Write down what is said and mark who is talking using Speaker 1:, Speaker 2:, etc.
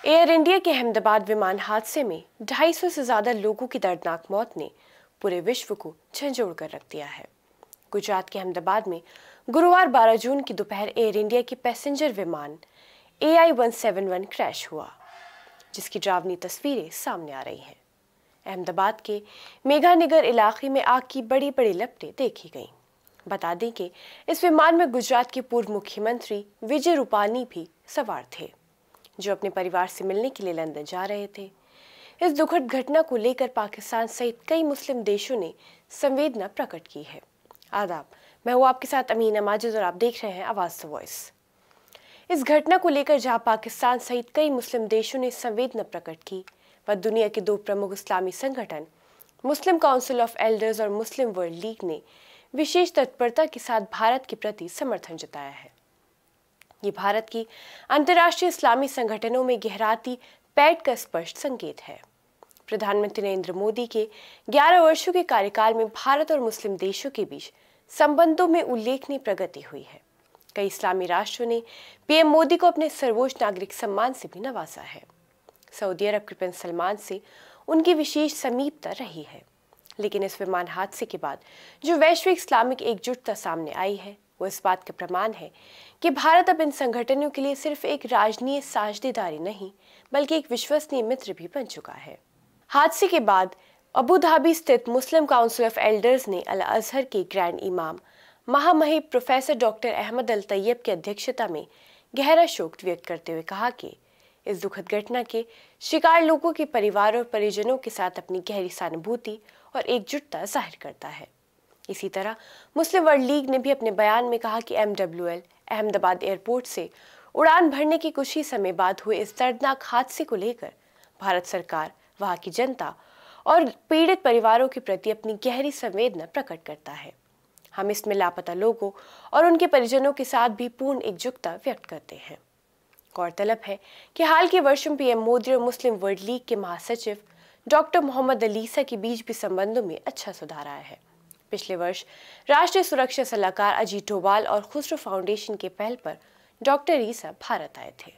Speaker 1: Air India के अहमदाबाद विमान हादसे में 250 से ज्यादा लोगों की दर्दनाक मौत ने पूरे विश्व को झंझोड़ कर रख दिया है। गुजरात के अहमदाबाद में गुरुवार 12 जून की दोपहर एयर इंडिया की पैसेंजर विमान AI-171 क्रैश हुआ, जिसकी डरावनी तस्वीरें सामने आ रही हैं। अहमदाबाद के मेघानगर इलाके में आग की बड़ी बड़ी लपटें देखी गईं। बता दें कि इस विमान में गुजरात के पूर्व मुख्यमंत्री विजय रूपानी भी सवार थे, जो अपने परिवार से मिलने के लिए लंदन जा रहे थे। इस दुखद घटना को लेकर पाकिस्तान सहित कई मुस्लिम देशों ने संवेदना प्रकट की है। आदाब, मैं हूँ आपके साथ अमीना माजिद और आप देख रहे हैं आवाज द वॉइस। इस घटना को लेकर जहां पाकिस्तान सहित कई मुस्लिम देशों ने संवेदना प्रकट की, वह दुनिया के दो प्रमुख इस्लामी संगठन मुस्लिम काउंसिल ऑफ एल्डर्स और मुस्लिम वर्ल्ड लीग ने विशेष तत्परता के साथ भारत के प्रति समर्थन जताया है। ये भारत की अंतर्राष्ट्रीय इस्लामी संगठनों में गहराती पैठ का स्पष्ट संकेत है। प्रधानमंत्री नरेंद्र मोदी के 11 वर्षों के कार्यकाल में भारत और मुस्लिम देशों के बीच संबंधों में उल्लेखनीय प्रगति हुई है। कई इस्लामी राष्ट्रों ने पीएम मोदी को अपने सर्वोच्च नागरिक सम्मान से भी नवाजा है। सऊदी अरब के प्रिंस सलमान से उनकी विशेष समीपता रही है। लेकिन इस विमान हादसे के बाद जो वैश्विक इस्लामिक एकजुटता सामने आई है, वो इस बात का प्रमाण है कि भारत अब इन संगठनों के लिए सिर्फ एक राजनीतिक साझेदारी नहीं, बल्कि एक विश्वसनीय मित्र भी बन चुका है। हादसे के बाद अबू धाबी स्थित मुस्लिम काउंसिल ऑफ एल्डर्स ने अल अजहर के ग्रैंड इमाम महामहिम प्रोफेसर डॉक्टर अहमद अल तैयब की अध्यक्षता में गहरा शोक व्यक्त करते हुए कहा कि इस दुखद घटना के शिकार लोगों के परिवार और परिजनों के साथ अपनी गहरी सहानुभूति और एकजुटता जाहिर करता है। इसी तरह मुस्लिम वर्ल्ड लीग ने भी अपने बयान में कहा कि MWL अहमदाबाद एयरपोर्ट से उड़ान भरने के कुछ ही समय बाद हुए इस दर्दनाक हादसे को लेकर भारत सरकार, वहां की जनता और पीड़ित परिवारों के प्रति अपनी गहरी संवेदना प्रकट करता है। हम इसमें लापता लोगों और उनके परिजनों के साथ भी पूर्ण एकजुटता व्यक्त करते हैं। गौरतलब है कि हाल के वर्षों में पीएम मोदी और मुस्लिम वर्ल्ड लीग के महासचिव डॉक्टर मोहम्मद अल ईसा के बीच भी संबंधों में अच्छा सुधार आया है। पिछले वर्ष राष्ट्रीय सुरक्षा सलाहकार अजीत डोभाल और खुसरो फाउंडेशन के पहल पर डॉक्टर ईसा भारत आए थे।